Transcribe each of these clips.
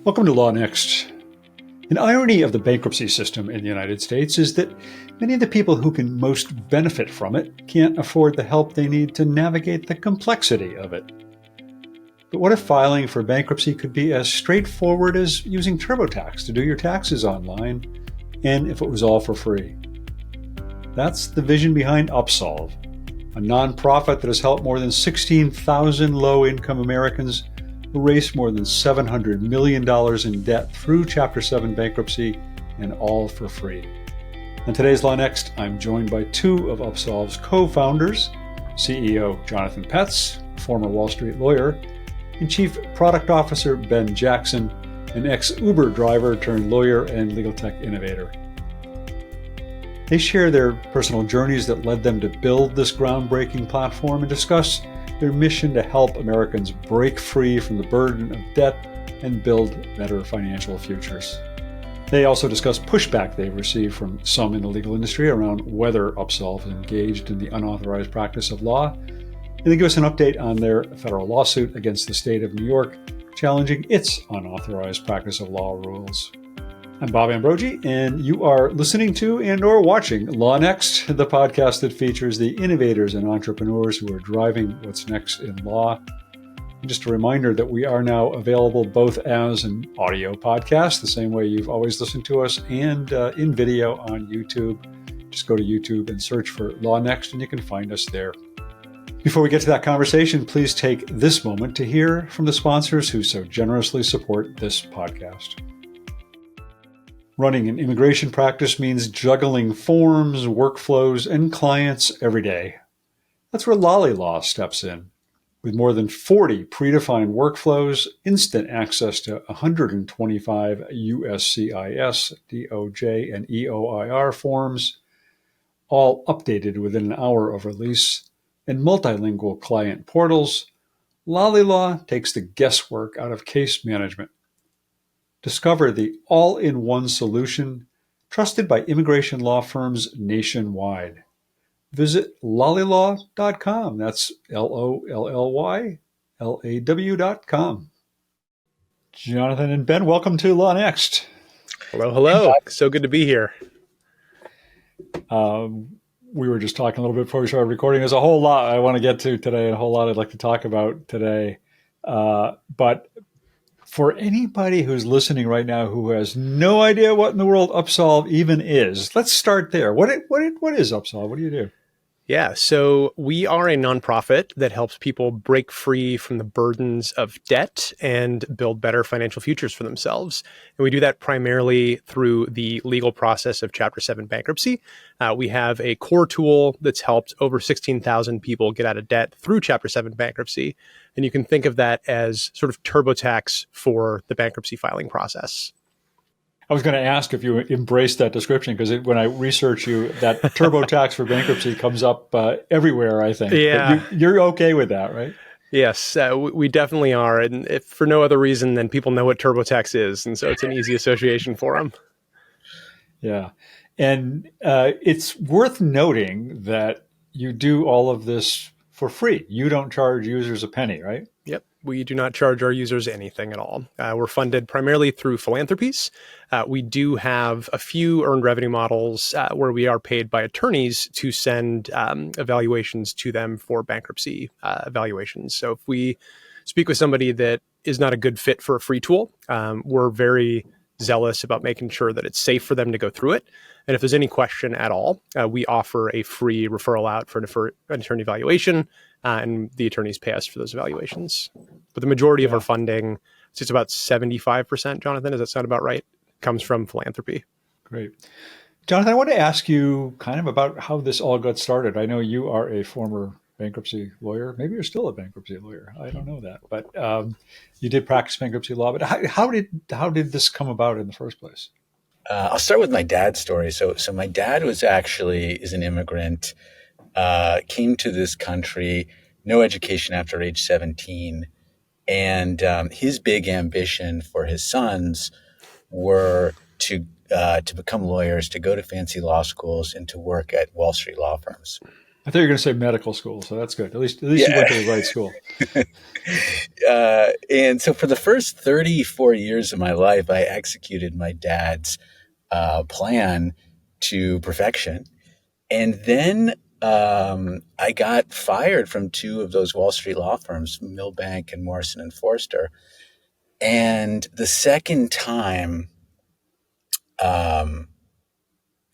Welcome to LawNext. An irony of the bankruptcy system in the United States is that many of the people who can most benefit from it can't afford the help they need to navigate the complexity of it. But what if filing for bankruptcy could be as straightforward as using TurboTax to do your taxes online, and if it was all for free? That's the vision behind Upsolve, a nonprofit that has helped more than 16,000 low-income Americans erase more than $700 million in debt through Chapter 7 bankruptcy, and all for free. On today's LawNext, I'm joined by two of Upsolve's co-founders, CEO Jonathan Petz, former Wall Street lawyer, and Chief Product Officer Ben Jackson, an ex-Uber driver turned lawyer and legal tech innovator. They share their personal journeys that led them to build this groundbreaking platform and discuss their mission to help Americans break free from the burden of debt and build better financial futures. They also discuss pushback they've received from some in the legal industry around whether Upsolve is engaged in the unauthorized practice of law, and they give us an update on their federal lawsuit against the state of New York, challenging its unauthorized practice of law rules. I'm Bob Ambrogi, and you are listening to and or watching LawNext, the podcast that features the innovators and entrepreneurs who are driving what's next in law. And just a reminder that we are now available both as an audio podcast, the same way you've always listened to us, and in video on YouTube. Just go to YouTube and search for LawNext, and you can find us there. Before we get to that conversation, please take this moment to hear from the sponsors who so generously support this podcast. Running an immigration practice means juggling forms, workflows, and clients every day. That's where Law steps in. With more than 40 predefined workflows, instant access to 125 USCIS, DOJ, and EOIR forms, all updated within an hour of release, and multilingual client portals, Law takes the guesswork out of case management. Discover the all-in-one solution trusted by immigration law firms nationwide. Visit lollylaw.com. That's LOLLYLAW.com. Jonathan and Ben, welcome to LawNext. Hello. So good to be here. We were just talking a little bit before we started recording. There's a whole lot I want to get to today, and a whole lot I'd like to talk about today. But for anybody who's listening right now who has no idea what in the world Upsolve even is, let's start there. What is Upsolve? What do you do? Yeah, so we are a nonprofit that helps people break free from the burdens of debt and build better financial futures for themselves. And we do that primarily through the legal process of Chapter 7 bankruptcy. We have a core tool that's helped over 16,000 people get out of debt through Chapter 7 bankruptcy. And you can think of that as sort of TurboTax for the bankruptcy filing process. I was going to ask if you embrace that description, because when I research you, that TurboTax for bankruptcy comes up everywhere, I think. Yeah. But you're okay with that, right? Yes, we definitely are. And if for no other reason than people know what TurboTax is. And so it's an easy association for them. Yeah. And it's worth noting that you do all of this for free. You don't charge users a penny, right? Yep. We do not charge our users anything at all. We're funded primarily through philanthropies. We do have a few earned revenue models where we are paid by attorneys to send evaluations to them for bankruptcy evaluations. So if we speak with somebody that is not a good fit for a free tool, we're very zealous about making sure that it's safe for them to go through it. And if there's any question at all, we offer a free referral out for an attorney evaluation, and the attorneys pay us for those evaluations. But the majority of our funding, it's about 75%, Jonathan, does that sound about right, comes from philanthropy. Great. Jonathan, I want to ask you kind of about how this all got started. I know you are a former bankruptcy lawyer. Maybe you're still a bankruptcy lawyer. I don't know that. But you did practice bankruptcy law. But how did this come about in the first place? I'll start with my dad's story. So my dad is an immigrant, came to this country, no education after age 17. And his big ambition for his sons were to become lawyers, to go to fancy law schools, and to work at Wall Street law firms. I thought you were going to say medical school, so that's good. At least you Yeah. went to the right school. And so for the first 34 years of my life, I executed my dad's plan to perfection. And then I got fired from two of those Wall Street law firms, Milbank and Morrison and Forster. And the second time that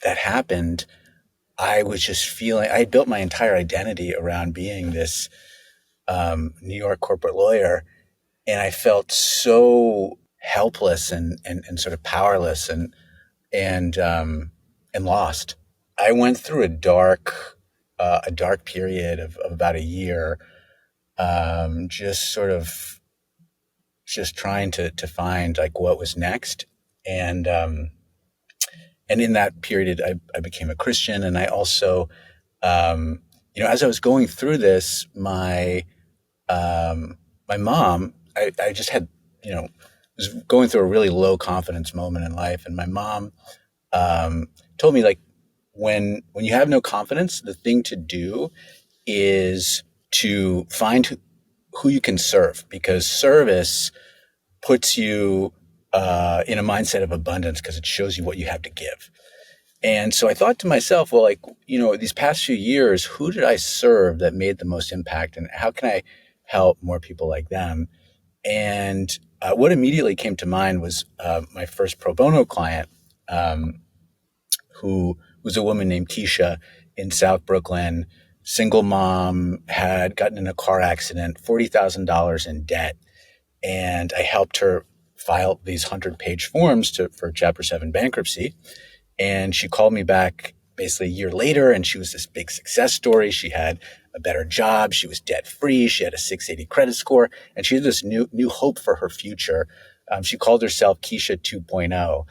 happened, I was just feeling, I had built my entire identity around being this New York corporate lawyer. And I felt so helpless and sort of powerless and lost. I went through a dark period of about a year, just trying to find like what was next. And in that period, I became a Christian. And I also, as I was going through this, my mom, I just had, was going through a really low confidence moment in life. And my mom told me, like, when you have no confidence, the thing to do is to find who you can serve, because service puts you in a mindset of abundance because it shows you what you have to give. And so I thought to myself, well, like, these past few years, who did I serve that made the most impact, and how can I help more people like them? And what immediately came to mind was my first pro bono client, who was a woman named Keisha in South Brooklyn, single mom, had gotten in a car accident, $40,000 in debt. And I helped her file these 100-page forms for Chapter 7 bankruptcy. And she called me back basically a year later, and she was this big success story. She had a better job. She was debt-free. She had a 680 credit score, and she had this new hope for her future. She called herself Keisha 2.0.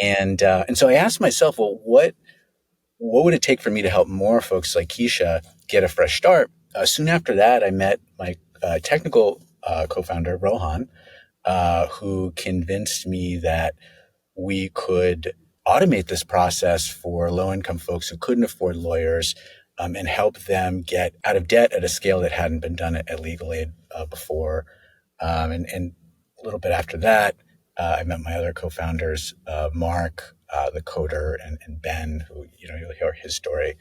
And so I asked myself, well, what would it take for me to help more folks like Keisha get a fresh start? Soon after that, I met my technical co-founder, Rohan, who convinced me that we could automate this process for low-income folks who couldn't afford lawyers, and help them get out of debt at a scale that hadn't been done at Legal Aid before. And a little bit after that, I met my other co-founders, Mark, the coder, and Ben, who you'll hear his story.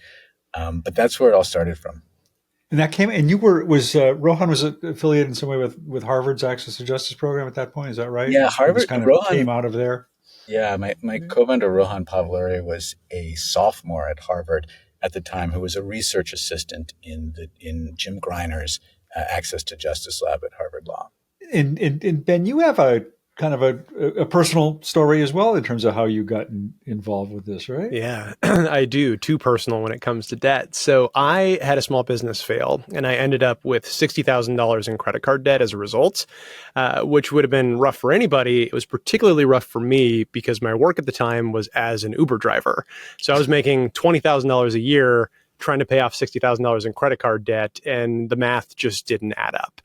But that's where it all started from. And that came, and Rohan was affiliated in some way with Harvard's Access to Justice program at that point. Is that right? Yeah, Harvard. This kind of Rohan came out of there. Yeah, my co-founder Rohan Pavuluri was a sophomore at Harvard at the time, who was a research assistant in Jim Griner's Access to Justice lab at Harvard Law. And Ben, you have a kind of a personal story as well in terms of how you got involved with this, right? Yeah, I do. Too personal when it comes to debt. So I had a small business fail, and I ended up with $60,000 in credit card debt as a result, which would have been rough for anybody. It was particularly rough for me because my work at the time was as an Uber driver. So I was making $20,000 a year trying to pay off $60,000 in credit card debt, and the math just didn't add up.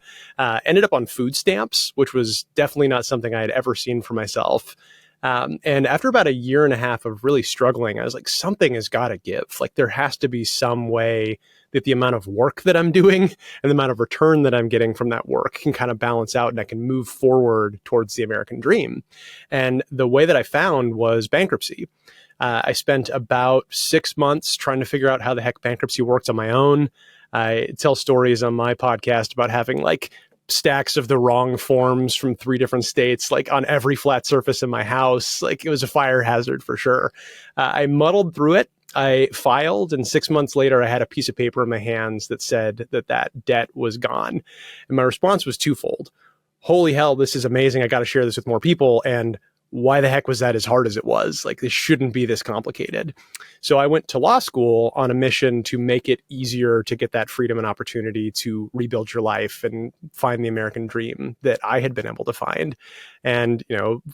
Ended up on food stamps, which was definitely not something I had ever seen for myself. And after about a year and a half of really struggling, I was like, something has got to give. Like, there has to be some way that the amount of work that I'm doing and the amount of return that I'm getting from that work can kind of balance out, and I can move forward towards the American dream. And the way that I found was bankruptcy. I spent about 6 months trying to figure out how the heck bankruptcy works on my own. I tell stories on my podcast about having like stacks of the wrong forms from 3 different states, like on every flat surface in my house. Like, it was a fire hazard for sure. I muddled through it. I filed, and 6 months later, I had a piece of paper in my hands that said that debt was gone. And my response was twofold. Holy hell, this is amazing. I got to share this with more people. And why the heck was that as hard as it was? Like, this shouldn't be this complicated. So I went to law school on a mission to make it easier to get that freedom and opportunity to rebuild your life and find the American dream that I had been able to find. And,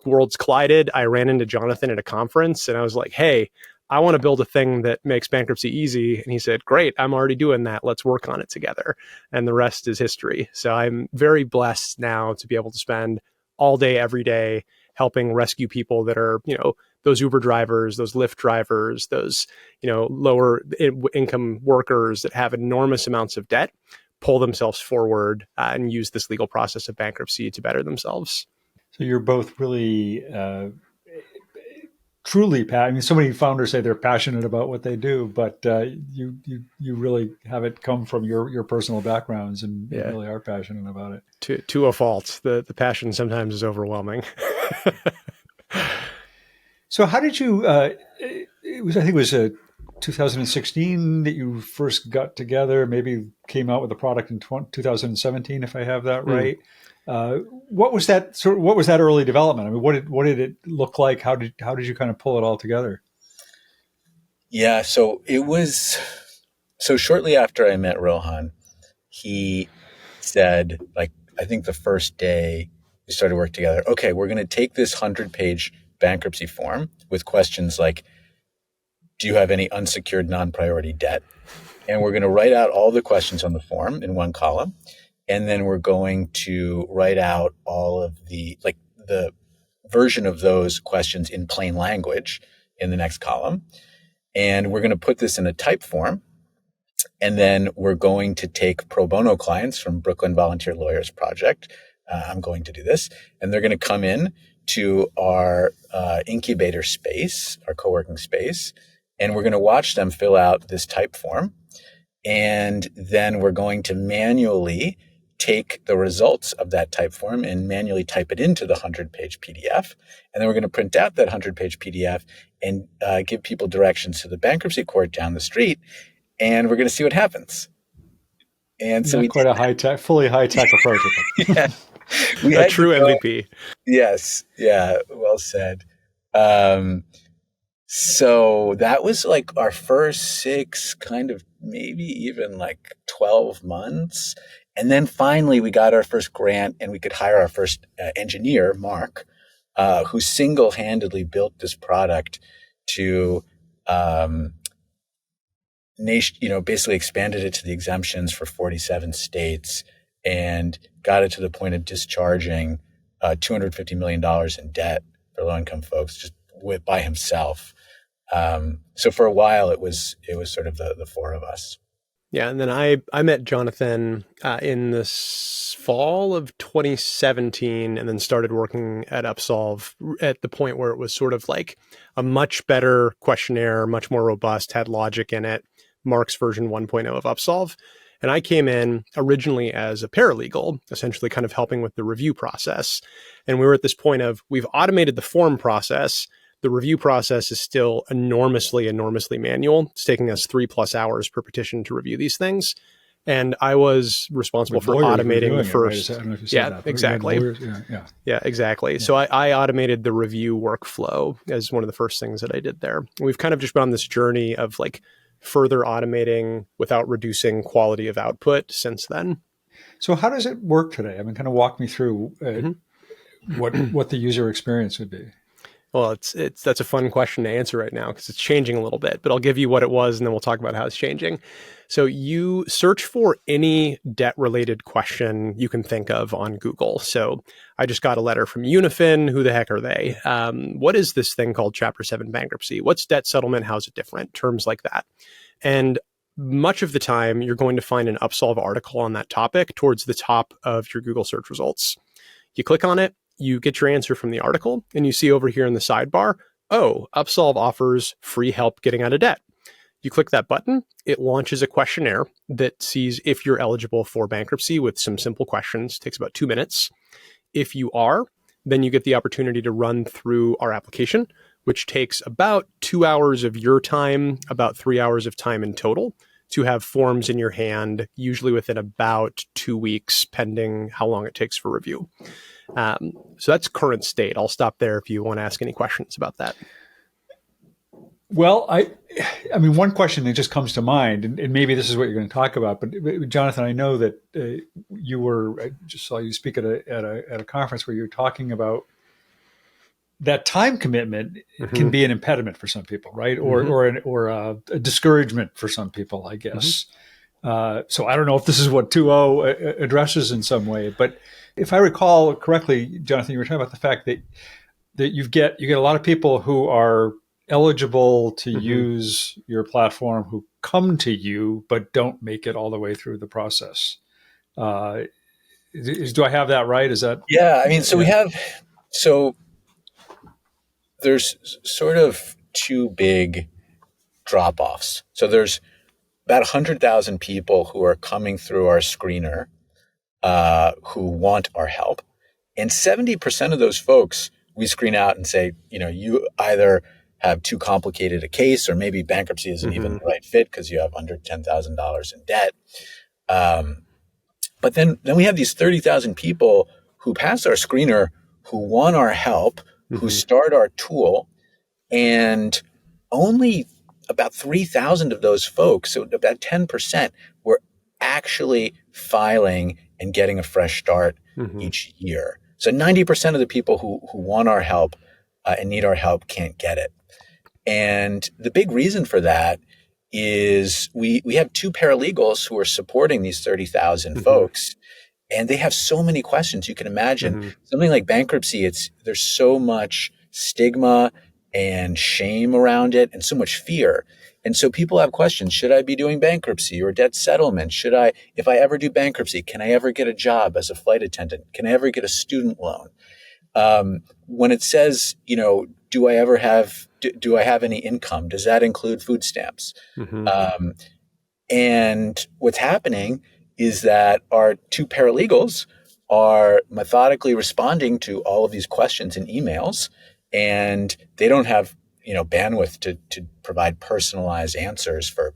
worlds collided. I ran into Jonathan at a conference, and I was like, hey, I want to build a thing that makes bankruptcy easy. And he said, great, I'm already doing that. Let's work on it together. And the rest is history. So I'm very blessed now to be able to spend all day, every day, helping rescue people that are, those Uber drivers, those Lyft drivers, those, lower income workers that have enormous amounts of debt pull themselves forward and use this legal process of bankruptcy to better themselves. So you're both really truly I mean, so many founders say they're passionate about what they do, but you really have it come from your personal backgrounds, and you really are passionate about it. To a fault. The passion sometimes is overwhelming. So how did you? I think it was 2016 that you first got together. Maybe came out with a product in 2017, if I have that right. What was that What was that early development? I mean, what did it look like? How did you kind of pull it all together? Yeah, so it was shortly after I met Rohan, he said, like, I think the first day we started work together, okay, we're going to take this 100-page bankruptcy form with questions like, do you have any unsecured non-priority debt? And we're going to write out all the questions on the form in one column. And then we're going to write out all of the version of those questions in plain language in the next column. And we're going to put this in a type form. And then we're going to take pro bono clients from Brooklyn Volunteer Lawyers Project. I'm going to do this. And they're going to come in to our incubator space, our co-working space. And we're going to watch them fill out this type form. And then we're going to manually take the results of that type form and manually type it into the 100-page PDF. And then we're going to print out that 100-page PDF and give people directions to the bankruptcy court down the street. And we're going to see what happens. And so quite a fully high-tech approach. Yeah. A true MVP. Yes. Yeah. Well said. So that was like our first 6, kind of maybe even like 12 months. And then finally we got our first grant and we could hire our first engineer, Mark, who single-handedly built this product to, basically expanded it to the exemptions for 47 states and got it to the point of discharging $250 million in debt for low-income folks just by himself. So for a while, it was sort of the four of us. Yeah, and then I met Jonathan in the fall of 2017, and then started working at Upsolve at the point where it was sort of like a much better questionnaire, much more robust, had logic in it, Mark's version 1.0 of Upsolve. And I came in originally as a paralegal, essentially kind of helping with the review process. And we were at this point of, we've automated the form process. The review process is still enormously manual. It's taking us 3+ hours per petition to review these things. And I was responsible for automating the first. Right? I don't know if you said that, exactly. Yeah, exactly. Yeah. So I automated the review workflow as one of the first things that I did there. We've kind of just been on this journey of like further automating without reducing quality of output since then. So how does it work today? I mean, kind of walk me through what the user experience would be. Well, that's a fun question to answer right now because it's changing a little bit, but I'll give you what it was and then we'll talk about how it's changing. So you search for any debt-related question you can think of on Google. So I just got a letter from Unifin. Who the heck are they? What is this thing called Chapter 7 bankruptcy? What's debt settlement? How's it different? Terms like that. And much of the time, you're going to find an Upsolve article on that topic towards the top of your Google search results. You click on it, you get your answer from the article, and you see over here in the sidebar, oh, Upsolve offers free help getting out of debt. You click that button, it launches a questionnaire that sees if you're eligible for bankruptcy with some simple questions. It takes about 2 minutes. If you are, then you get the opportunity to run through our application, which takes about 2 hours of your time, about 3 hours of time in total, to have forms in your hand, usually within about 2 weeks, pending how long it takes for review. So that's current state. I'll stop there if you want to ask any questions about that. Well, I mean, one question that just comes to mind, and maybe this is what you're going to talk about, but Jonathan, I know that I just saw you speak at a conference where you were talking about that time commitment can be an impediment for some people, right? Or a discouragement for some people, I guess. So I don't know if this is what 2.0 addresses in some way, but if I recall correctly, Jonathan, you were talking about the fact that that you get a lot of people who are eligible to use your platform who come to you but don't make it all the way through the process. Do I have that right? Is that? Yeah, I mean, so there's sort of two big drop-offs. So there's about 100,000 people who are coming through our screener who want our help. And 70% of those folks we screen out and say, you either have too complicated a case or maybe bankruptcy isn't even the right fit because you have under $10,000 in debt. But then we have these 30,000 people who pass our screener, who want our help, who start our tool, and only about 3,000 of those folks, so about 10%, were actually filing and getting a fresh start each year. So 90% of the people who want our help and need our help can't get it. And the big reason for that is we have two paralegals who are supporting these 30,000 folks, and they have so many questions. You can imagine something like bankruptcy. There's so much stigma and shame around it and so much fear. And so people have questions. Should I be doing bankruptcy or debt settlement? If I ever do bankruptcy, can I ever get a job as a flight attendant? Can I ever get a student loan? When it says, do I have any income? Does that include food stamps? And what's happening is that our two paralegals are methodically responding to all of these questions in emails, and they don't have bandwidth to provide personalized answers for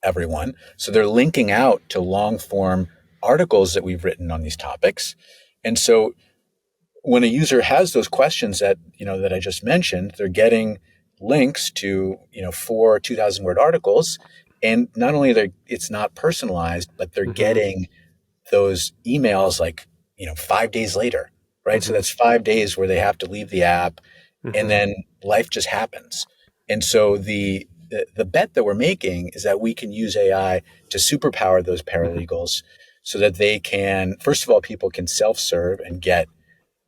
everyone. So they're linking out to long form articles that we've written on these topics. And so when a user has those questions that I just mentioned, they're getting links to 4 2,000 word articles, and not only it's not personalized, but they're getting those emails 5 days later, right? So that's 5 days where they have to leave the app, and then life just happens. And so the bet that we're making is that we can use AI to superpower those paralegals so that they can, first of all, people can self-serve and get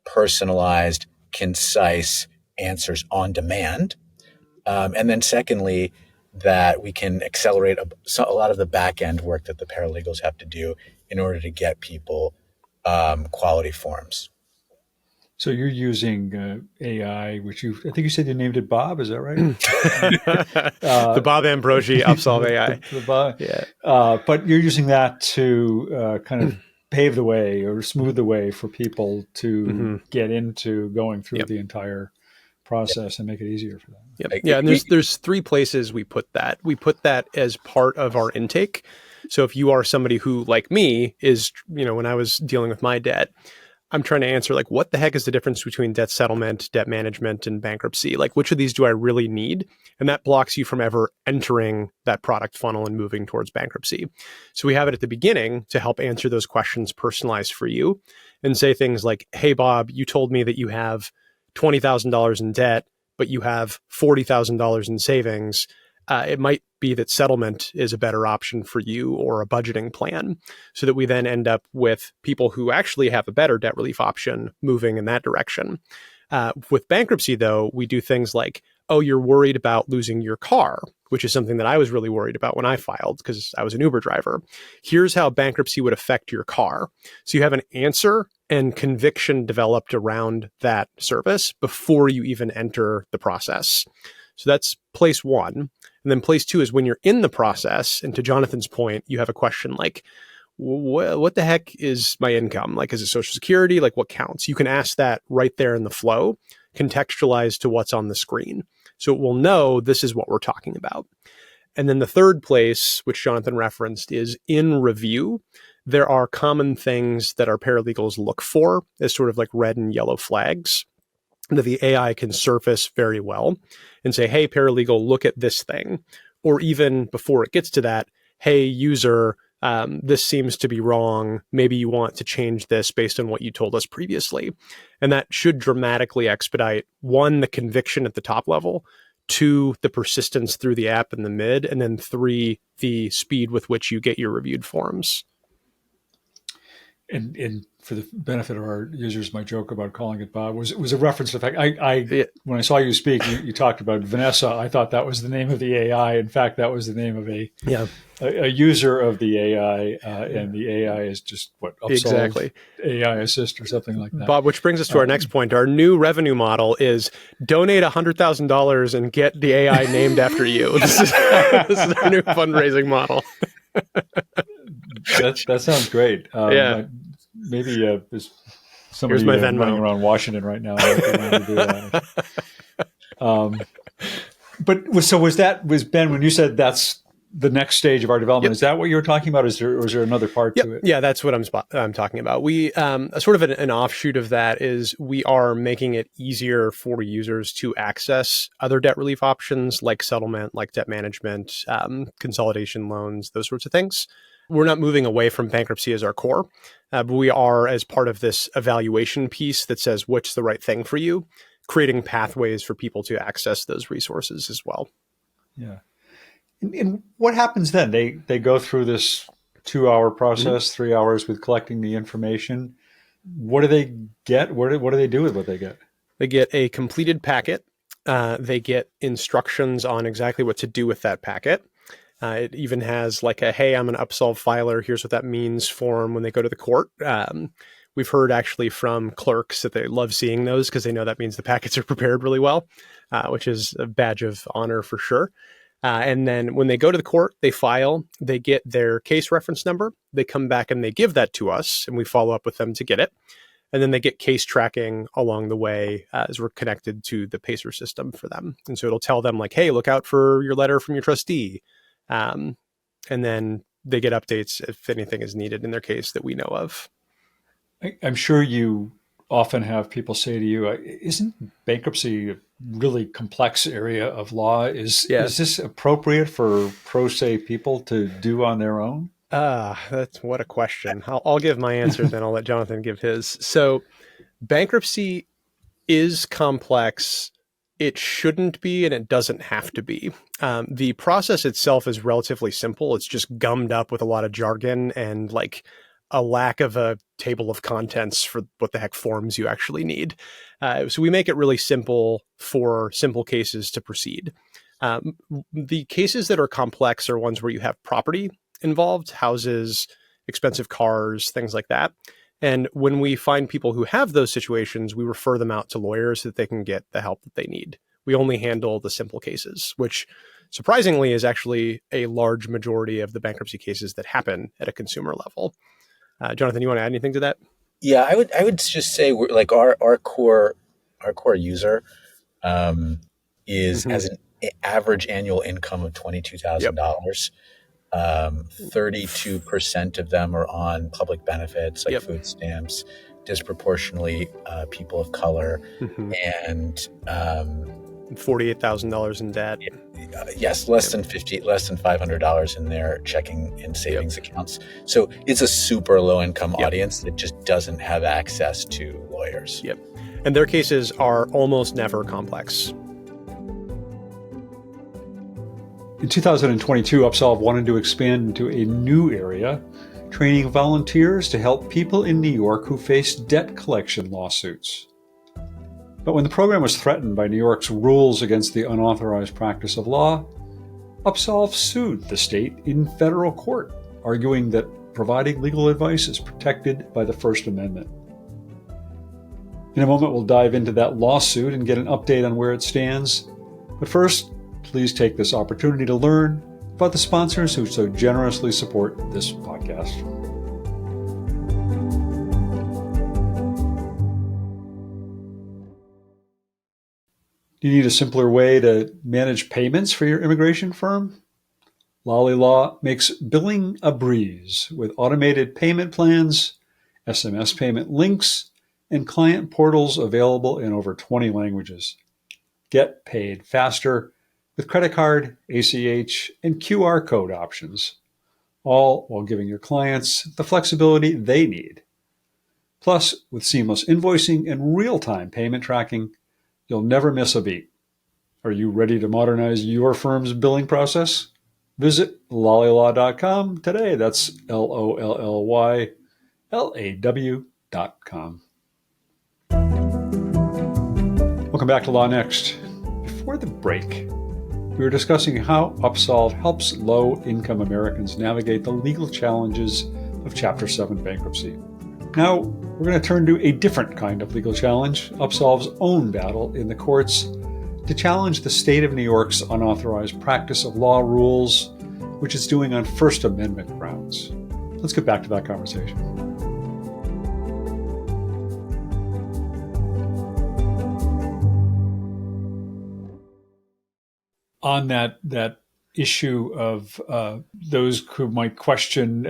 personalized, concise answers on demand. And then secondly, that we can accelerate a lot of the back end work that the paralegals have to do in order to get people quality forms. So you're using AI, which I think you said you named it Bob. Is that right? The Bob Ambrogi Upsolve AI. The Bob. Yeah. But you're using that to kind of pave the way or smooth the way for people to get into going through the entire process and make it easier for them. Yeah, and there's 3 places we put that. We put that as part of our intake. So if you are somebody who, like me, is, when I was dealing with my debt, I'm trying to answer, what the heck is the difference between debt settlement, debt management, and bankruptcy? Which of these do I really need? And that blocks you from ever entering that product funnel and moving towards bankruptcy. So we have it at the beginning to help answer those questions personalized for you and say things like, hey, Bob, you told me that you have $20,000 in debt, but you have $40,000 in savings. It might be that settlement is a better option for you, or a budgeting plan, so that we then end up with people who actually have a better debt relief option moving in that direction. With bankruptcy, though, we do things like, oh, you're worried about losing your car, which is something that I was really worried about when I filed because I was an Uber driver. Here's how bankruptcy would affect your car. So you have an answer and conviction developed around that service before you even enter the process. So that's place 1. And then place 2 is when you're in the process. And to Jonathan's point, you have a question like, what the heck is my income? Is it Social Security? What counts? You can ask that right there in the flow, contextualized to what's on the screen. So it will know this is what we're talking about. And then the third place, which Jonathan referenced, is in review. There are common things that our paralegals look for as sort of red and yellow flags that the AI can surface very well and say, hey, paralegal, look at this thing. Or even before it gets to that, hey, user, this seems to be wrong. Maybe you want to change this based on what you told us previously. And that should dramatically expedite, 1, the conviction at the top level, 2, the persistence through the app in the mid, and then 3, the speed with which you get your reviewed forms. And for the benefit of our users, my joke about calling it Bob was a reference to the fact when I saw you speak, you talked about Vanessa. I thought that was the name of the AI. In fact, that was the name of a user of the AI, and the AI is just Upsolve Exactly. AI Assist or something like that. Bob, which brings us to our next point. Our new revenue model is donate $100,000 and get the AI named after you. This is our new fundraising model. That sounds great. Maybe there's somebody Here's my Venmo running around Washington right now. To do that. But so was Ben, when you said that's the next stage of our development, is that what you were talking about? Or is there another part to it? Yeah, that's what I'm talking about. We sort of an offshoot of that is we are making it easier for users to access other debt relief options like settlement, like debt management, consolidation loans, those sorts of things. We're not moving away from bankruptcy as our core, but we are, as part of this evaluation piece that says what's the right thing for you, creating pathways for people to access those resources as well. Yeah. And what happens then? They go through this 2-hour process, 3 hours with collecting the information. What do they get? What do they do with what they get? They get a completed packet. They get instructions on exactly what to do with that packet. It even has like hey, I'm an Upsolve filer. Here's what that means form when they go to the court. We've heard actually from clerks that they love seeing those because they know that means the packets are prepared really well, which is a badge of honor for sure. And then when they go to the court, they file, they get their case reference number. They come back and they give that to us and we follow up with them to get it. And then they get case tracking along the way as we're connected to the PACER system for them. And so it'll tell them like, hey, look out for your letter from your trustee. And then they get updates if anything is needed in their case that we know of. I'm sure you often have people say to you, isn't bankruptcy a really complex area of law? Is this appropriate for pro se people to do on their own? That's what a question. I'll give my answer, then I'll let Jonathan give his. So bankruptcy is complex. It shouldn't be, and it doesn't have to be. The process itself is relatively simple. It's just gummed up with a lot of jargon and like a lack of a table of contents for what the heck forms you actually need. So we make it really simple for simple cases to proceed. The cases that are complex are ones where you have property involved, houses, expensive cars, things like that. And when we find people who have those situations, we refer them out to lawyers so that they can get the help that they need. We only handle the simple cases, which surprisingly is actually a large majority of the bankruptcy cases that happen at a consumer level. Jonathan, you want to add anything to that? Yeah, I would just say we're like our core user has an average annual income of $22,000. 32% of them are on public benefits like food stamps, disproportionately people of color, and $48,000 in debt. Yes, less than $500 in their checking and savings accounts. So it's a super low income audience that just doesn't have access to lawyers. Yep. And their cases are almost never complex. In 2022, Upsolve wanted to expand into a new area, training volunteers to help people in New York who face debt collection lawsuits. But when the program was threatened by New York's rules against the unauthorized practice of law, Upsolve sued the state in federal court, arguing that providing legal advice is protected by the First Amendment. In a moment, we'll dive into that lawsuit and get an update on where it stands. But first, please take this opportunity to learn about the sponsors who so generously support this podcast. Do you need a simpler way to manage payments for your immigration firm? Lolly Law makes billing a breeze with automated payment plans, SMS payment links, and client portals available in over 20 languages. Get paid faster with credit card, ACH, and QR code options, all while giving your clients the flexibility they need. Plus, with seamless invoicing and real-time payment tracking, you'll never miss a beat. Are you ready to modernize your firm's billing process? Visit lollylaw.com today. That's LOLLYLAW.com. LawNext.com. Welcome back to LawNext. Before the break, we were discussing how Upsolve helps low-income Americans navigate the legal challenges of Chapter 7 bankruptcy. Now, we're going to turn to a different kind of legal challenge, Upsolve's own battle in the courts to challenge the state of New York's unauthorized practice of law rules, which it's doing on First Amendment grounds. Let's get back to that conversation. On that issue of those who might question,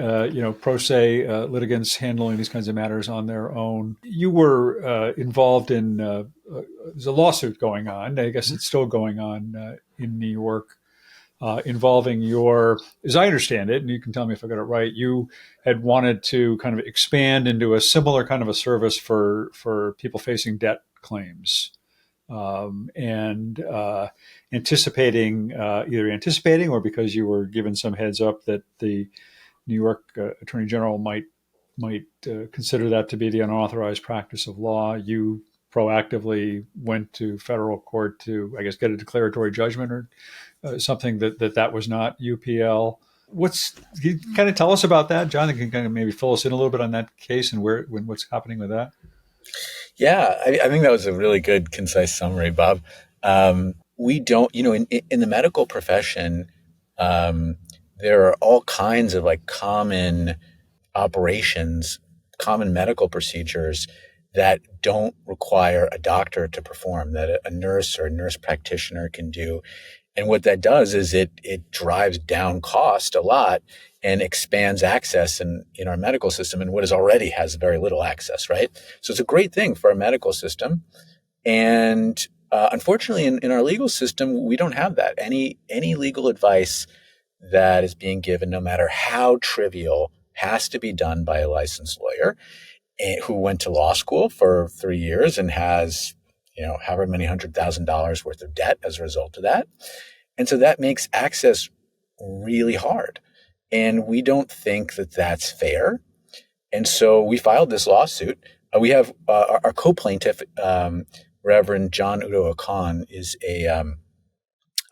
pro se litigants handling these kinds of matters on their own, you were involved in there's a lawsuit going on. I guess it's still going on in New York, involving your, as I understand it, and you can tell me if I got it right, you had wanted to kind of expand into a similar kind of a service for people facing debt claims. Anticipating or because you were given some heads up that the New York Attorney General might consider that to be the unauthorized practice of law, you proactively went to federal court to, I guess, get a declaratory judgment or something that was not UPL. Can you kind of tell us about that, John? Can kind of maybe fill us in a little bit on that case and what's happening with that? Yeah, I think that was a really good, concise summary, Bob. We don't, in the medical profession, there are all kinds of common operations, common medical procedures that don't require a doctor to perform, that a nurse or a nurse practitioner can do. And what that does is it drives down cost a lot and expands access in our medical system, and what is already has very little access, right? So it's a great thing for our medical system. And unfortunately, in our legal system, we don't have that. Any legal advice that is being given, no matter how trivial, has to be done by a licensed lawyer who went to law school for 3 years and has, however many $100,000 worth of debt as a result of that. And so that makes access really hard. And we don't think that that's fair. And so we filed this lawsuit. We have our co-plaintiff, Reverend John Udo Akan, is a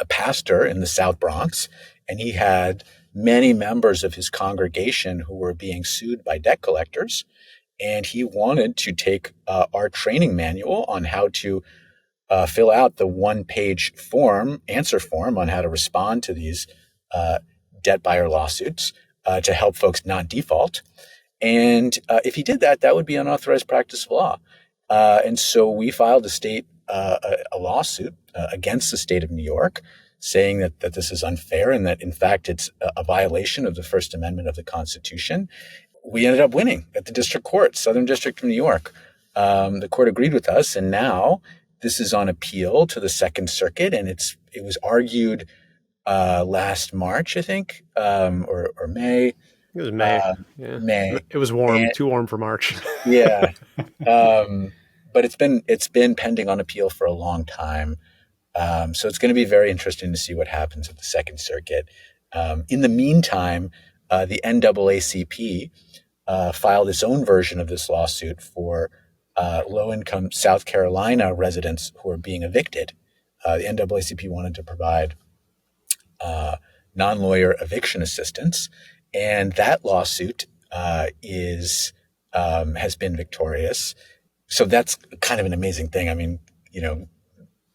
pastor in the South Bronx, and he had many members of his congregation who were being sued by debt collectors. And he wanted to take our training manual on how to fill out the one-page answer form on how to respond to these debt buyer lawsuits to help folks not default. And if he did that, that would be unauthorized practice of law. And so we filed a lawsuit against the state of New York, saying that this is unfair and that, in fact, it's a violation of the First Amendment of the Constitution. We ended up winning at the district court, Southern District of New York. The court agreed with us, and now this is on appeal to the Second Circuit, and it was argued last March, I think, or May. It was May. Yeah. May. It was warm, too warm for March. Yeah. But it's been pending on appeal for a long time. So it's going to be very interesting to see what happens at the Second Circuit. In the meantime, the NAACP filed its own version of this lawsuit for low-income South Carolina residents who are being evicted. The NAACP wanted to provide non-lawyer eviction assistance, and that lawsuit has been victorious. So that's kind of an amazing thing. I mean,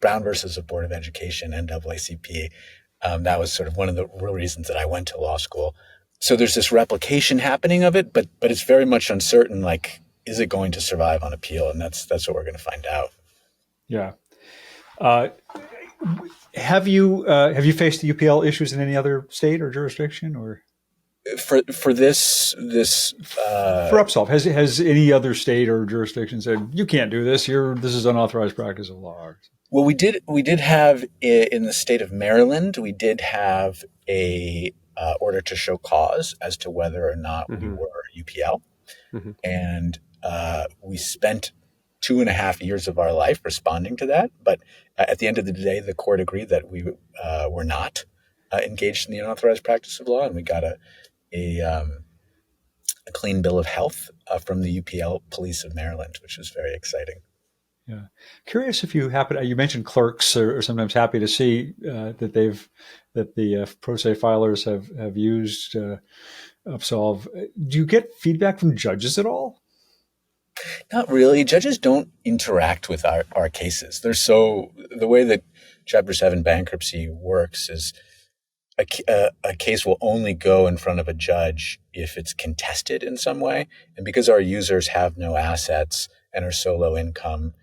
Brown versus the Board of Education, NAACP, that was sort of one of the real reasons that I went to law school. So there's this replication happening of it, but it's very much uncertain. Is it going to survive on appeal? And that's what we're going to find out. Yeah. Have you faced the UPL issues in any other state or jurisdiction, or for this for Upsolve? Has any other state or jurisdiction said you can't do this? This is unauthorized practice of law? Well, we did have in the state of Maryland, we did have a order to show cause as to whether or not we were UPL, and we spent 2.5 years of our life responding to that. But at the end of the day, the court agreed that we were not engaged in the unauthorized practice of law, and we got a a clean bill of health from the UPL Police of Maryland, which was very exciting. Yeah. Curious if you you mentioned clerks are sometimes happy to see that the pro se filers have used Upsolve. Do you get feedback from judges at all? Not really. Judges don't interact with our cases. The way that Chapter 7 bankruptcy works is a case will only go in front of a judge if it's contested in some way. And because our users have no assets and are so low income,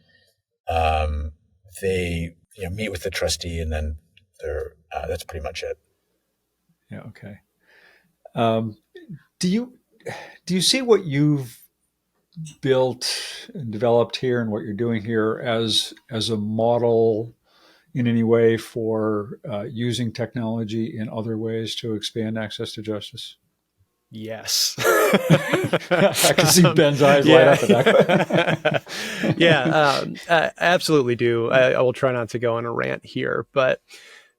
they meet with the trustee, and then that's pretty much it. Yeah. Okay. Do you see what you've built and developed here and what you're doing here as a model in any way for using technology in other ways to expand access to justice? Yes. I can see Ben's eyes light up at that. Yeah, I absolutely do. I will try not to go on a rant here, but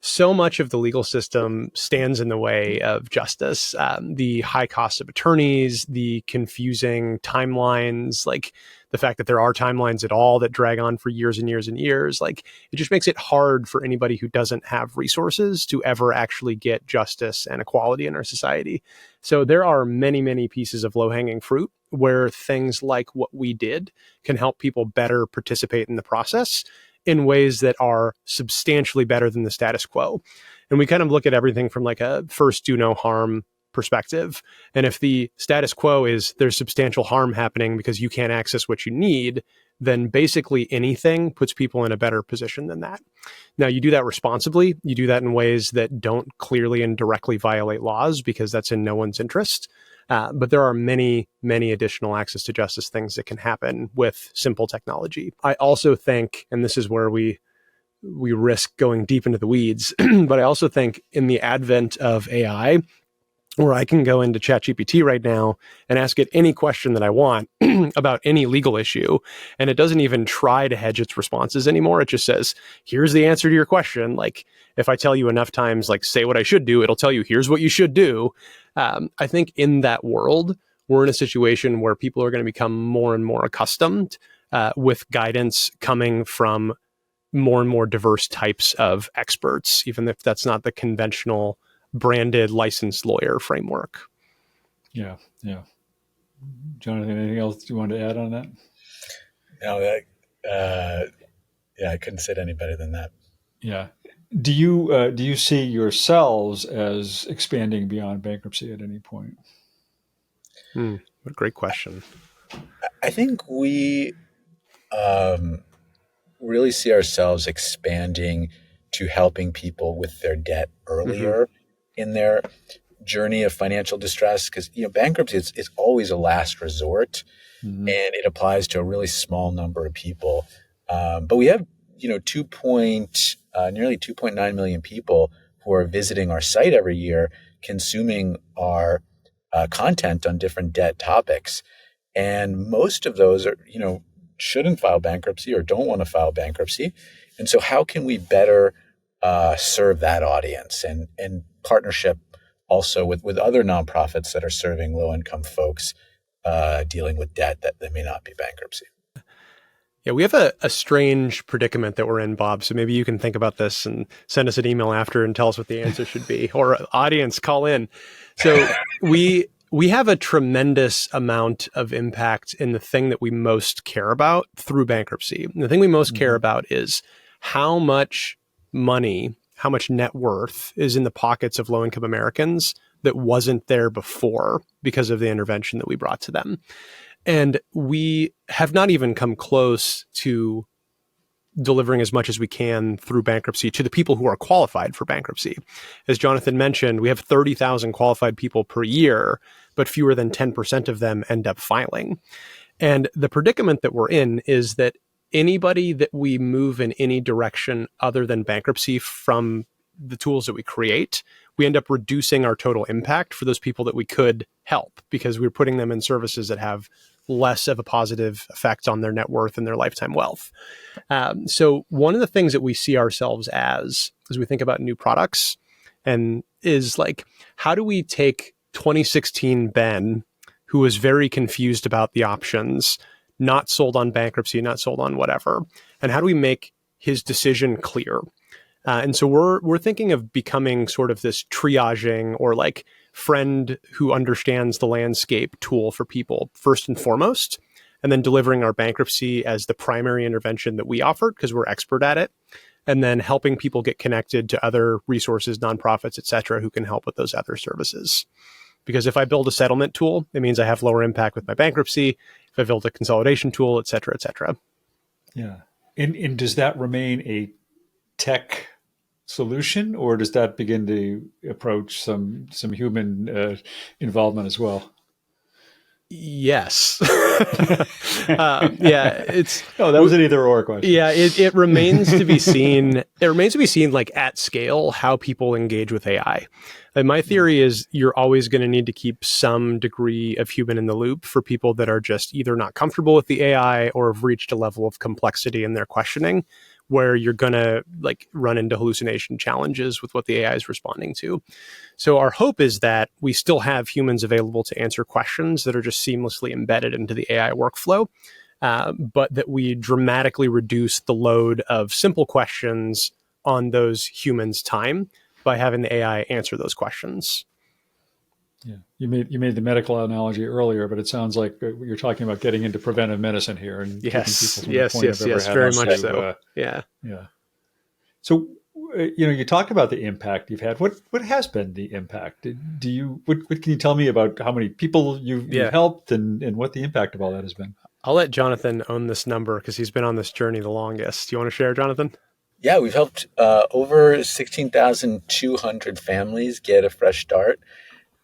so much of the legal system stands in the way of justice. The high cost of attorneys, the confusing timelines, like the fact that there are timelines at all that drag on for years and years and years. Like, it just makes it hard for anybody who doesn't have resources to ever actually get justice and equality in our society. So there are many, many pieces of low-hanging fruit where things like what we did can help people better participate in the process in ways that are substantially better than the status quo. And we kind of look at everything from like a first do no harm perspective. And if the status quo is there's substantial harm happening because you can't access what you need, then basically anything puts people in a better position than that. Now, you do that responsibly. You do that in ways that don't clearly and directly violate laws, because that's in no one's interest. But there are many, many additional access to justice things that can happen with simple technology. I also think, and this is where we risk going deep into the weeds, but I also think in the advent of AI, where I can go into ChatGPT right now and ask it any question that I want about any legal issue, and it doesn't even try to hedge its responses anymore. It just says, here's the answer to your question. Like, if I tell you enough times, like, say what I should do, it'll tell you, here's what you should do. I think in that world, we're in a situation where people are going to become more and more accustomed with guidance coming from more and more diverse types of experts, even if that's not the conventional branded licensed lawyer framework. Yeah. Jonathan, anything else you want to add on that? No, I couldn't say it any better than that. Yeah. Do you see yourselves as expanding beyond bankruptcy at any point? What a great question. I think we really see ourselves expanding to helping people with their debt earlier in their journey of financial distress, because bankruptcy is always a last resort, and it applies to a really small number of people. But we have nearly 2.9 million people who are visiting our site every year, consuming our content on different debt topics, and most of those are shouldn't file bankruptcy or don't want to file bankruptcy. And so how can we better serve that audience and partnership also with other nonprofits that are serving low-income folks dealing with debt that may not be bankruptcy? Yeah, we have a strange predicament that we're in, Bob. So maybe you can think about this and send us an email after and tell us what the answer should be, or audience, call in. So we have a tremendous amount of impact in the thing that we most care about through bankruptcy. And the thing we most care about is how much money, how much net worth is in the pockets of low-income Americans that wasn't there before because of the intervention that we brought to them. And we have not even come close to delivering as much as we can through bankruptcy to the people who are qualified for bankruptcy. As Jonathan mentioned, we have 30,000 qualified people per year, but fewer than 10% of them end up filing. And the predicament that we're in is that anybody that we move in any direction other than bankruptcy from the tools that we create, we end up reducing our total impact for those people that we could help, because we're putting them in services that have less of a positive effect on their net worth and their lifetime wealth. So one of the things that we see ourselves as we think about new products and is like, how do we take 2016 Ben, who was very confused about the options, not sold on bankruptcy, not sold on whatever. And how do we make his decision clear? And so we're thinking of becoming sort of this triaging or like friend who understands the landscape tool for people first and foremost, and then delivering our bankruptcy as the primary intervention that we offered because we're expert at it, and then helping people get connected to other resources, nonprofits, et cetera, who can help with those other services. Because if I build a settlement tool, it means I have lower impact with my bankruptcy. If I build a consolidation tool, et cetera, et cetera. Yeah. And does that remain a tech solution, or does that begin to approach some human involvement as well? Yes. Yeah, it's that was an either or question. Yeah, it remains to be seen. It remains to be seen, like at scale, how people engage with AI. And my theory is you're always going to need to keep some degree of human in the loop for people that are just either not comfortable with the AI or have reached a level of complexity in their questioning, where you're going to like run into hallucination challenges with what the AI is responding to. So our hope is that we still have humans available to answer questions that are just seamlessly embedded into the AI workflow, but that we dramatically reduce the load of simple questions on those humans' time by having the AI answer those questions. Yeah, you made the medical analogy earlier, but it sounds like you're talking about getting into preventive medicine here and keeping people from the point of ever having very much to, so. Yeah. So, you talked about the impact you've had. What has been the impact? What can you tell me about how many people you've helped and what the impact of all that has been? I'll let Jonathan own this number because he's been on this journey the longest. Do you want to share, Jonathan? Yeah, we've helped over 16,200 families get a fresh start,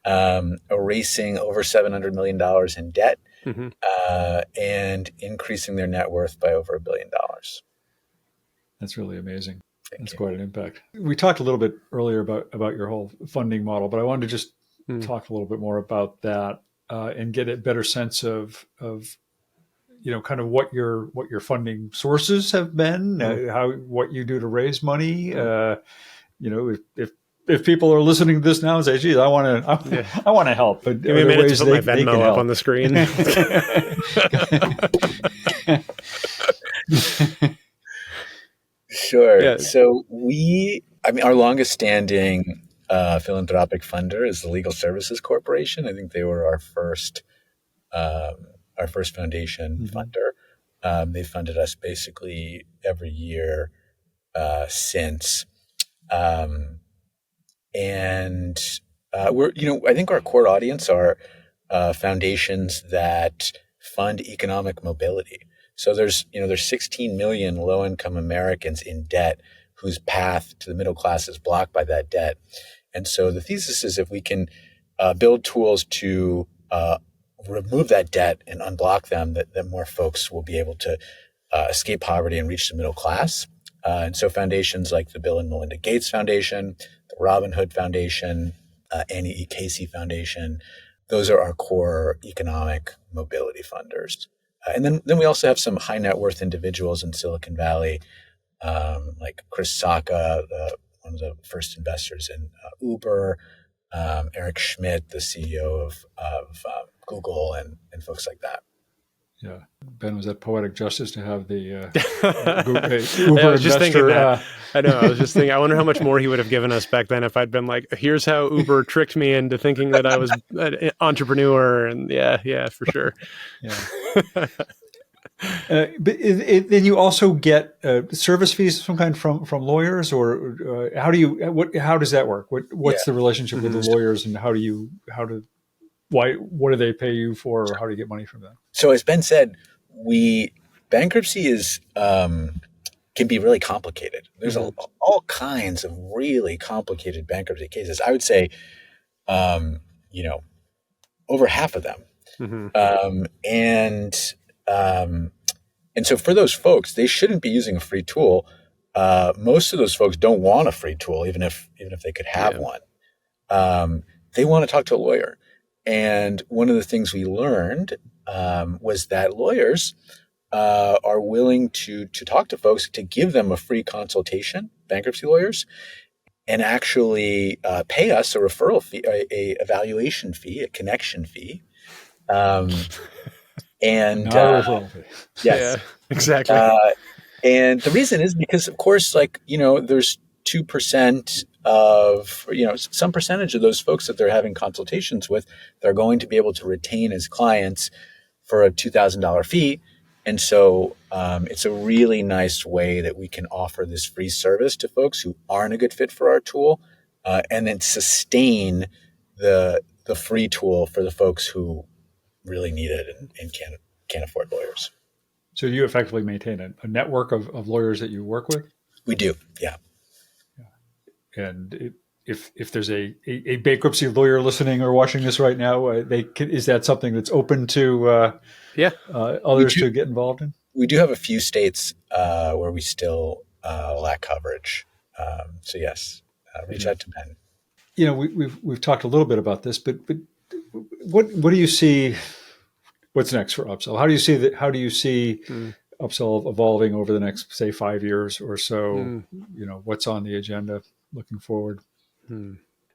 erasing over $700 million in debt, and increasing their net worth by over $1 billion. That's really amazing. That's quite an impact. We talked a little bit earlier about your whole funding model, but I wanted to just talk a little bit more about that and get a better sense of kind of what your funding sources have been, what you do to raise money. If people are listening to this now and say, "Geez, I want to help," but give me a minute to put my Venmo up on the screen. Sure. Yeah. So our longest standing philanthropic funder is the Legal Services Corporation. I think they were our first foundation funder. They funded us basically every year since. And I think our core audience are foundations that fund economic mobility. So there's 16 million low-income Americans in debt whose path to the middle class is blocked by that debt. And so the thesis is if we can build tools to remove that debt and unblock them, that more folks will be able to escape poverty and reach the middle class. And so foundations like the Bill and Melinda Gates Foundation, the Robin Hood Foundation, Annie E. Casey Foundation, those are our core economic mobility funders. And then we also have some high net worth individuals in Silicon Valley, like Chris Sacca, one of the first investors in Uber, Eric Schmidt, the CEO of Google, and folks like that. Yeah, Ben, was that poetic justice to have the Uber I was just thinking that. I know. I was just thinking. I wonder how much more he would have given us back then if I'd been like, "Here's how Uber tricked me into thinking that I was an entrepreneur." And yeah, for sure. Yeah. But then you also get service fees of some kind from lawyers, or how does that work? What's the relationship with the lawyers, and what do they pay you for, or how do you get money from them? So as Ben said, bankruptcy can be really complicated. There's all kinds of really complicated bankruptcy cases. I would say, over half of them. And so for those folks, they shouldn't be using a free tool. Most of those folks don't want a free tool, even if they could have one. They want to talk to a lawyer. And one of the things we learned was that lawyers are willing to talk to folks, to give them a free consultation, bankruptcy lawyers, and actually pay us a referral fee, a evaluation fee, a connection fee, Um, and Not a referral fee. yes, Yeah, exactly. and the reason is because, of course, like, there's 2% of, some percentage of those folks that they're having consultations with, they're going to be able to retain as clients for a $2,000 fee. And so it's a really nice way that we can offer this free service to folks who aren't a good fit for our tool, and then sustain the free tool for the folks who really need it and can't afford lawyers. So you effectively maintain a network of lawyers that you work with? We do, yeah. And if there's a bankruptcy lawyer listening or watching this right now, is that something that's open to others to get involved in? We do have a few states where we still lack coverage. So yes, reach out to Ben. We've talked a little bit about this, but what do you see? What's next for Upsolve? How do you see that? How do you see Upsolve evolving over the next, say, 5 years or so? What's on the agenda looking forward?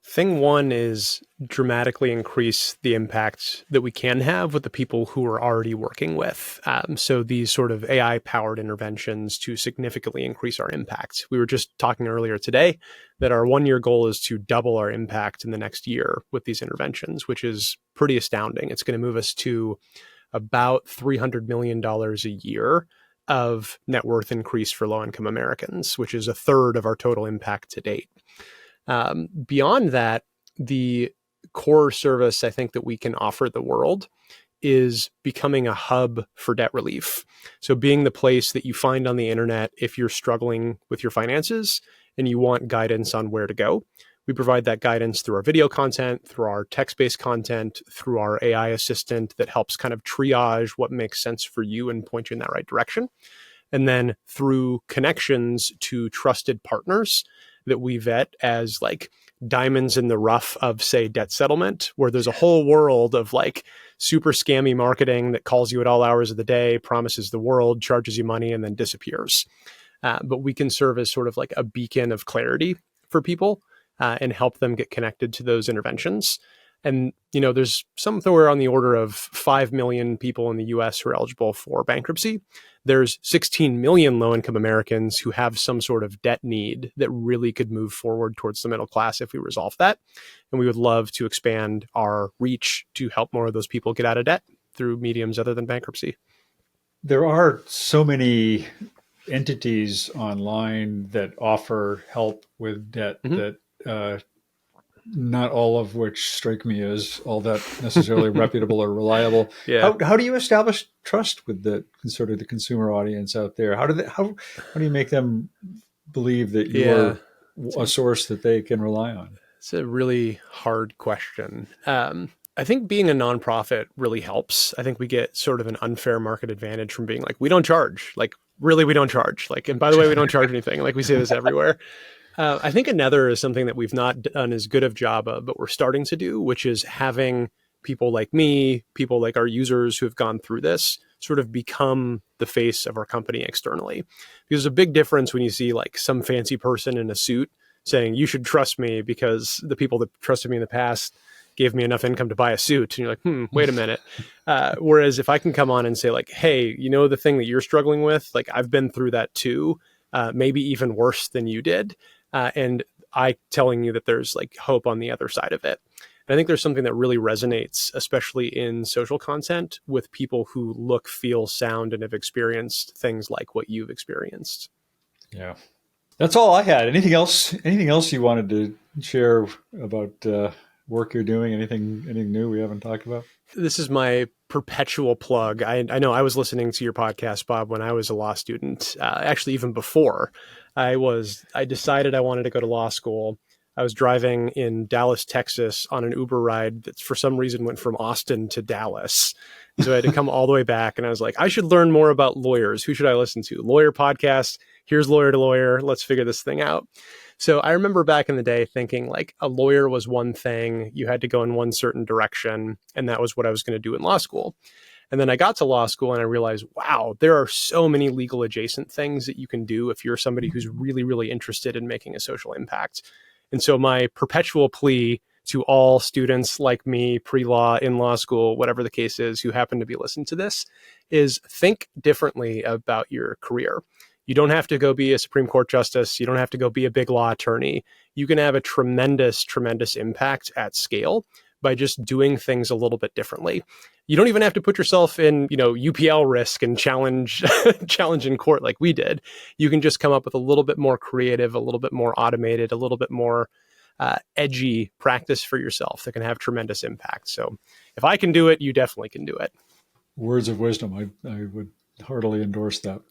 Thing one is dramatically increase the impact that we can have with the people who we're already working with. So these sort of AI-powered interventions to significantly increase our impact. We were just talking earlier today that our 1-year goal is to double our impact in the next year with these interventions, which is pretty astounding. It's going to move us to about $300 million a year of net worth increase for low-income Americans, which is a third of our total impact to date. Beyond that, the core service I think that we can offer the world is becoming a hub for debt relief. So being the place that you find on the internet if you're struggling with your finances and you want guidance on where to go. We provide that guidance through our video content, through our text-based content, through our AI assistant that helps kind of triage what makes sense for you and point you in that right direction. And then through connections to trusted partners that we vet as like diamonds in the rough of, say, debt settlement, where there's a whole world of like super scammy marketing that calls you at all hours of the day, promises the world, charges you money, and then disappears. But we can serve as sort of like a beacon of clarity for people and help them get connected to those interventions. And, there's somewhere on the order of 5 million people in the US who are eligible for bankruptcy. There's 16 million low-income Americans who have some sort of debt need that really could move forward towards the middle class if we resolve that. And we would love to expand our reach to help more of those people get out of debt through mediums other than bankruptcy. There are so many entities online that offer help with debt that not all of which strike me as all that necessarily reputable or reliable. Yeah. How do you establish trust with the sort of the consumer audience out there? How do you make them believe that you're a source that they can rely on? It's a really hard question. I think being a nonprofit really helps. I think we get sort of an unfair market advantage from being like, we don't charge. Like, really, we don't charge. Like, and by the way, we don't charge anything. Like, we say this everywhere. I think another is something that we've not done as good of job of, but we're starting to do, which is having people like me, people like our users who have gone through this sort of become the face of our company externally. Because there's a big difference when you see like some fancy person in a suit saying, you should trust me because the people that trusted me in the past gave me enough income to buy a suit. And you're like, wait a minute. Whereas if I can come on and say like, hey, the thing that you're struggling with, like I've been through that too, maybe even worse than you did. And I telling you that there's like hope on the other side of it. And I think there's something that really resonates, especially in social content with people who look, feel, sound, and have experienced things like what you've experienced. Yeah. That's all I had. Anything else you wanted to share about work you're doing? Anything new we haven't talked about? This is my perpetual plug. I know I was listening to your podcast, Bob, when I was a law student, actually even before. I decided I wanted to go to law school. I was driving in Dallas, Texas on an Uber ride that for some reason went from Austin to Dallas. So I had to come all the way back and I was like, I should learn more about lawyers. Who should I listen to? Lawyer podcast. Here's Lawyer to Lawyer. Let's figure this thing out. So I remember back in the day thinking like a lawyer was one thing. You had to go in one certain direction. And that was what I was going to do in law school. And then I got to law school and I realized, wow, there are so many legal adjacent things that you can do if you're somebody who's really, really interested in making a social impact. And so my perpetual plea to all students like me, pre-law, in law school, whatever the case is, who happen to be listening to this, is think differently about your career. You don't have to go be a Supreme Court justice. You don't have to go be a big law attorney. You can have a tremendous, tremendous impact at scale by just doing things a little bit differently. You don't even have to put yourself in, UPL risk and challenge in court like we did. You can just come up with a little bit more creative, a little bit more automated, a little bit more edgy practice for yourself that can have tremendous impact. So if I can do it, you definitely can do it. Words of wisdom. I would heartily endorse that.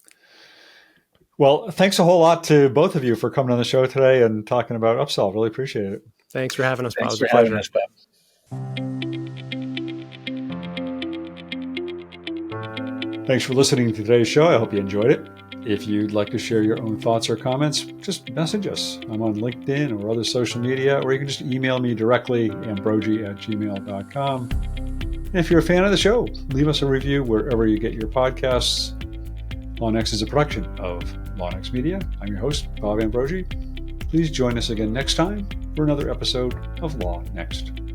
Well, thanks a whole lot to both of you for coming on the show today and talking about Upsolve. Really appreciate it. Thanks for having us, Bob. Thanks It was for a having pleasure. us, Bob. Thanks for listening to today's show. I hope you enjoyed it. If you'd like to share your own thoughts or comments, just message us. I'm on LinkedIn or other social media, or you can just email me directly, ambrogi@gmail.com. And if you're a fan of the show, leave us a review wherever you get your podcasts. LawNext is a production of LawNext Media. I'm your host, Bob Ambrogi. Please join us again next time for another episode of LawNext.